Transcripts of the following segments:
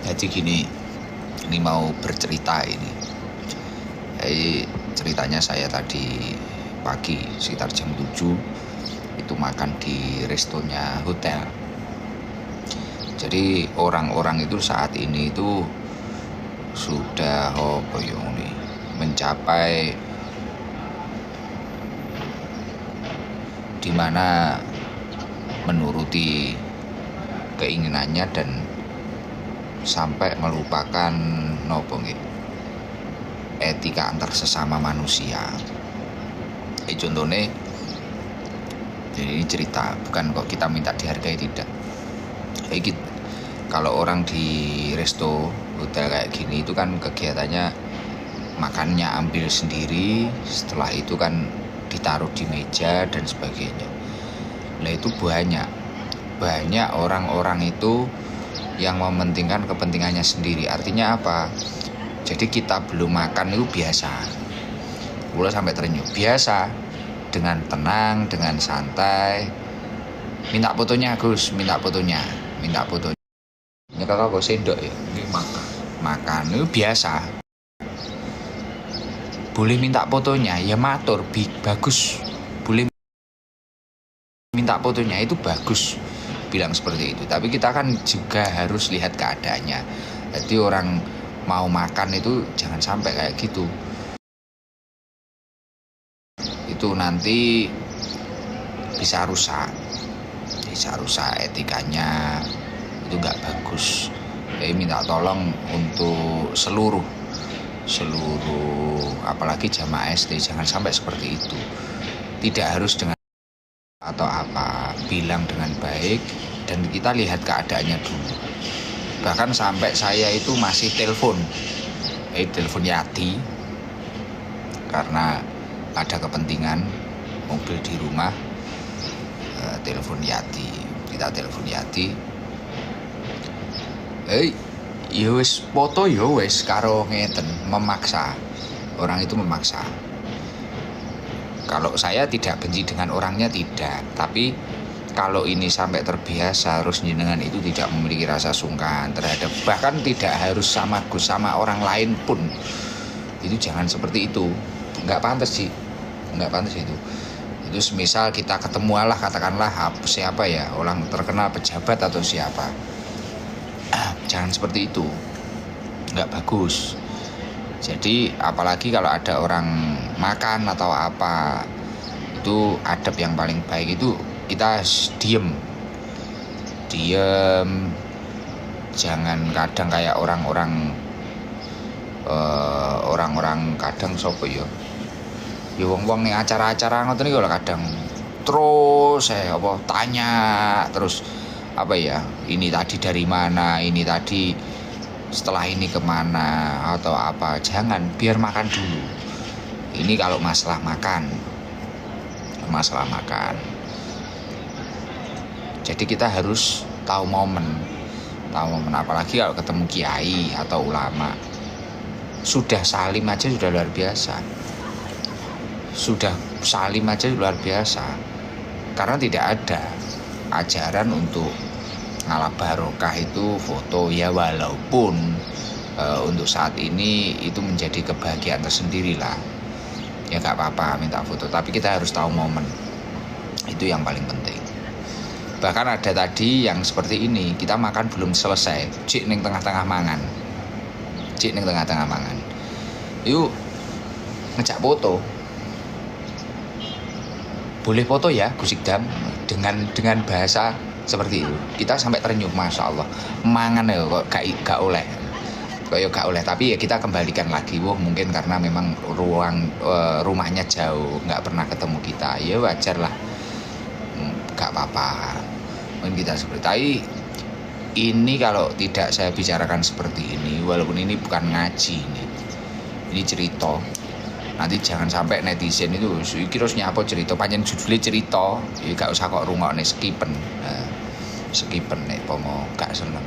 Jadi gini, ini mau bercerita ini. Ceritanya saya tadi pagi sekitar jam 7 itu makan di restonya hotel. Jadi orang-orang itu saat ini itu sudah mencapai dimana menuruti keinginannya dan sampai melupakan etika antar sesama manusia. Contohnya, jadi ini cerita, bukan kok kita minta dihargai, tidak. Kalau orang di resto hotel kayak gini itu kan kegiatannya makannya ambil sendiri, setelah itu kan ditaruh di meja dan sebagainya. Nah itu banyak orang-orang itu yang mementingkan kepentingannya sendiri. Artinya apa? Jadi kita belum makan itu biasa, mulai sampai terenyuh, biasa, dengan tenang, dengan santai, minta fotonya Gus, minta fotonya. Ini kalau kok sendok ya, ini makan itu biasa. Boleh minta fotonya, ya matur, bagus. Boleh minta fotonya itu bagus, bilang seperti itu. Tapi kita kan juga harus lihat keadaannya. Jadi orang mau makan itu jangan sampai kayak gitu. Itu nanti bisa rusak etikanya, itu nggak bagus. Jadi minta tolong untuk seluruh apalagi jamaah SD jangan sampai seperti itu. Tidak harus dengan atau apa, bilang dengan baik dan kita lihat keadaannya dulu. Bahkan sampai saya itu masih telepon Yati karena ada kepentingan mobil di rumah. Kita telepon Yati, ya wis foto ya wis karo ngeten, memaksa. Orang itu memaksa. Kalau saya tidak benci dengan orangnya, tidak, tapi kalau ini sampai terbiasa, harus jenengan itu tidak memiliki rasa sungkan terhadap, bahkan tidak harus sama Gus, sama orang lain pun itu jangan seperti itu. Nggak pantas itu. Itu semisal kita ketemu katakanlah siapa ya, orang terkenal, pejabat atau siapa, jangan seperti itu, nggak bagus. Jadi apalagi kalau ada orang makan atau apa, itu adab yang paling baik itu kita diem, jangan kadang kayak orang-orang kadang sopo ya wong ning acara-acara ngoten niku lho, kadang terus tanya terus ini tadi dari mana, ini tadi setelah ini kemana atau apa. Jangan, biar makan dulu. Ini kalau masalah makan. Jadi kita harus tahu momen, apalagi kalau ketemu kiai atau ulama. Sudah salim aja sudah luar biasa. Karena tidak ada ajaran untuk ngalah barokah itu foto ya, walaupun untuk saat ini itu menjadi kebahagiaan tersendiri lah. Ya gak apa-apa minta foto, tapi kita harus tahu momen. Itu yang paling penting. Bahkan ada tadi yang seperti ini, kita makan belum selesai, cik ning tengah-tengah mangan. Yuk ngejak foto. Boleh foto ya Gus Ikdam, dengan bahasa seperti itu. Kita sampai terenyuh, masya Allah. Mangan ya kok gak oleh. Tapi ya kita kembalikan lagi. Mungkin karena memang rumahnya jauh, nggak pernah ketemu kita. Ya wajar lah, nggak apa-apa. Mungkin kita seperti. Tapi ini kalau tidak saya bicarakan seperti ini, walaupun ini bukan ngaji, ini cerita. Nanti jangan sampai netizen itu iki terus nyapa cerita, panjen judulnya cerita, ya gak usah kok rungokne skipen nek pomo gak seneng.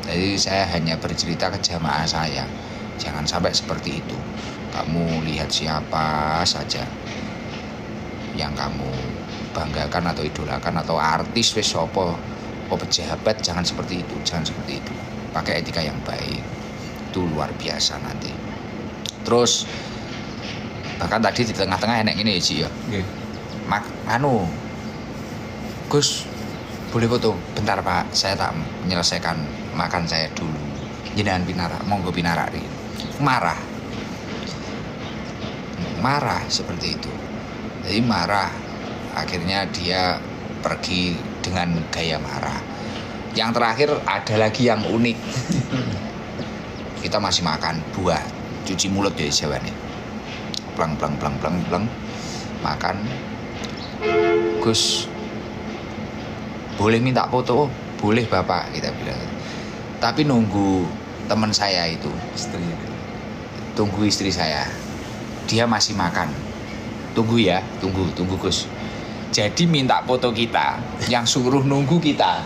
Jadi saya hanya bercerita ke jamaah saya, jangan sampai seperti itu. Kamu lihat siapa saja yang kamu banggakan atau idolakan, atau artis wis apa pejabat, jangan seperti itu. pakai etika yang baik. Itu luar biasa nanti. Terus bahkan tadi di tengah-tengah enek ini ya Ci ya. Gus, boleh foto? Bentar Pak, saya tak menyelesaikan makan saya dulu. Jenengan pinarak, monggo pinarak. Marah seperti itu. Jadi marah, akhirnya dia pergi dengan gaya marah. Yang terakhir ada lagi yang unik. Kita masih makan buah, cuci mulut ya jawabannya. Pleng, makan. Gus, boleh minta foto? Boleh Bapak, kita bilang. Tapi nunggu teman saya itu, tunggu istri saya. Dia masih makan. Tunggu ya, tunggu Gus. Jadi minta foto kita, yang suruh nunggu kita.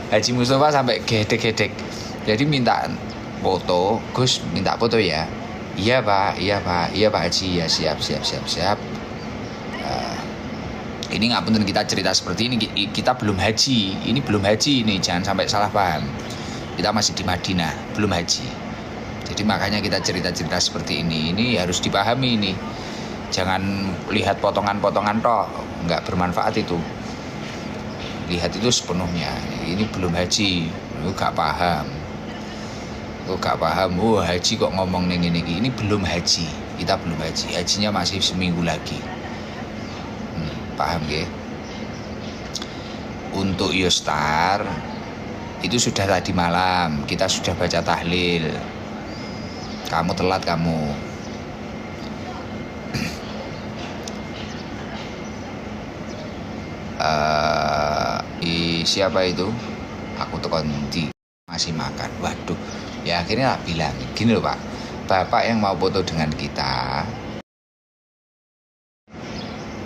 Haji Mustafa sampai gedek-gedek. Jadi minta foto, Gus minta foto ya. Iya Pak Haji, ya siap. Ini ngapunten kita cerita seperti ini, kita belum haji. Ini belum haji ini, jangan sampai salah paham. Kita masih di Madinah, belum haji. Jadi makanya kita cerita-cerita seperti ini. Ini harus dipahami ini. Jangan lihat potongan-potongan toh, nggak bermanfaat itu. Lihat itu sepenuhnya. Ini belum haji, lu nggak paham. Haji kok ngomong ini. Ini belum haji. Kita belum haji. Hajinya masih seminggu lagi. Paham ya? Untuk Yostar itu sudah tadi malam kita sudah baca tahlil. Kamu telat kamu. Siapa itu? Aku tekan di masih makan. Waduh. Ya akhirnya tak bilang gini loh Pak. Bapak yang mau foto dengan kita,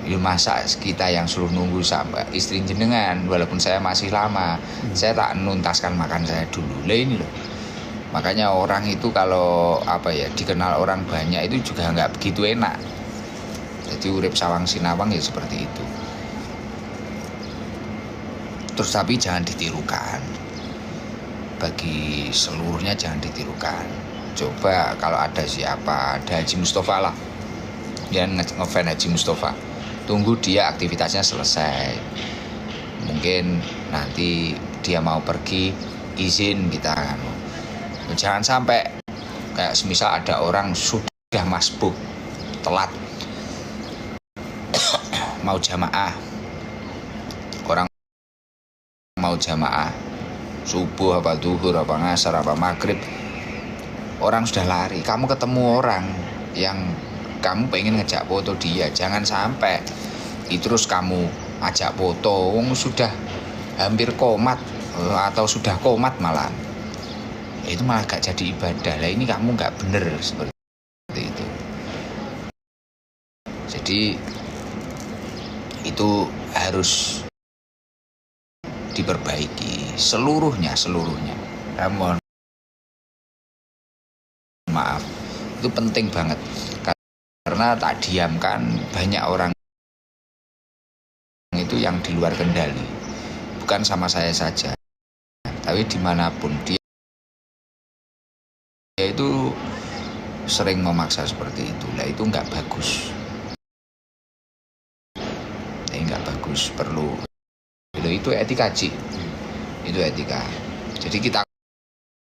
ya masa kita yang suruh nunggu sampai istri jenengan, walaupun saya masih lama, saya tak nuntaskan makan saya dulu. Lah ini loh. Makanya orang itu kalau dikenal orang banyak itu juga nggak begitu enak. Jadi urip sawang sinawang ya seperti itu. Terus tapi jangan ditirukan. Bagi seluruhnya jangan ditirukan. Coba kalau ada Haji Mustafa lah, yang ngefans Haji Mustafa, tunggu dia aktivitasnya selesai. Mungkin nanti dia mau pergi, izin kita kan. Jangan sampai kayak semisal ada orang sudah masbuk, telat mau jamaah. Orang mau jamaah subuh apa duhur apa ngasar apa maghrib, orang sudah lari, kamu ketemu orang yang kamu pengen ngejak foto dia, jangan sampai terus kamu ajak foto, sudah hampir komat atau sudah komat malah, itu malah gak jadi ibadah. Lah ini kamu gak bener seperti itu. Jadi itu harus diperbaiki seluruhnya. Mohon maaf, itu penting banget karena tak diamkan banyak orang itu yang di luar kendali, bukan sama saya saja, tapi dimanapun dia itu sering memaksa seperti itu. Lah itu nggak bagus, perlu itu etika itu etika. Jadi kita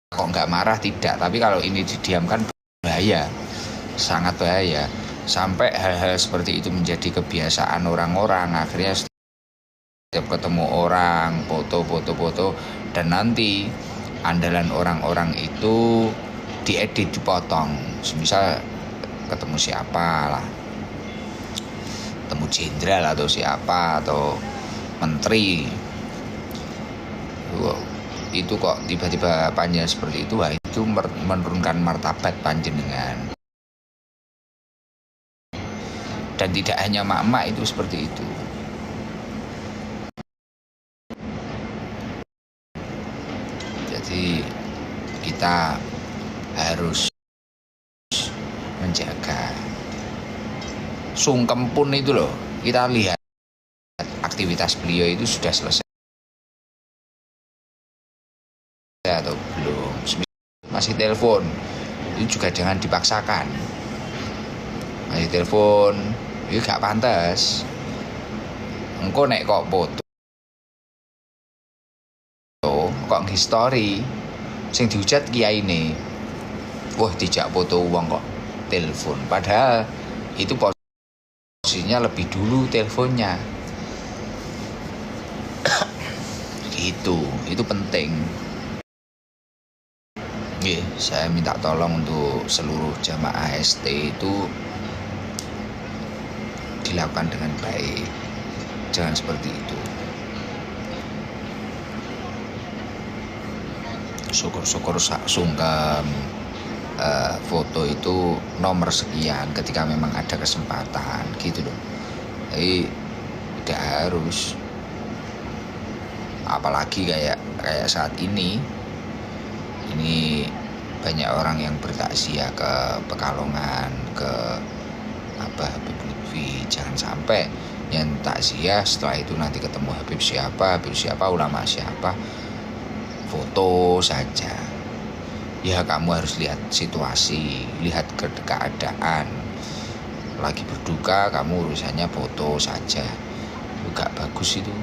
kok nggak marah tidak, tapi kalau ini didiamkan bahaya, sangat bahaya. Sampai hal-hal seperti itu menjadi kebiasaan orang-orang, akhirnya setiap ketemu orang foto, dan nanti andalan orang-orang itu diedit, dipotong. Misal ketemu siapa lah, ketemu jenderal atau siapa atau menteri, itu kok tiba-tiba panjang seperti itu, itu menurunkan martabat panjenengan. Dan tidak hanya mak-mak itu seperti itu. Jadi kita harus menjaga. Sungkem pun itu loh, kita lihat aktivitas beliau itu sudah selesai atau belum. masih telepon, itu juga jangan dipaksakan. Masih telepon itu gak pantas. Engko nek kok foto kok nge story sing diucat kiai ini, wah dijak foto uang kok telepon, padahal itu posisinya lebih dulu teleponnya. Itu penting. Saya minta tolong untuk seluruh jamaah ST itu dilakukan dengan baik, jangan seperti itu. Syukur-syukur sungkem foto itu nomor sekian ketika memang ada kesempatan gitu loh. Jadi tidak harus, apalagi kayak saat ini banyak orang yang bertakziah ke Pekalongan, ke Habib Lutfi. Jangan sampai yang takziah setelah itu nanti ketemu Habib siapa, ulama siapa, foto saja. Ya kamu harus lihat situasi, lihat keadaan. Lagi berduka kamu urusannya foto saja, gak bagus itu.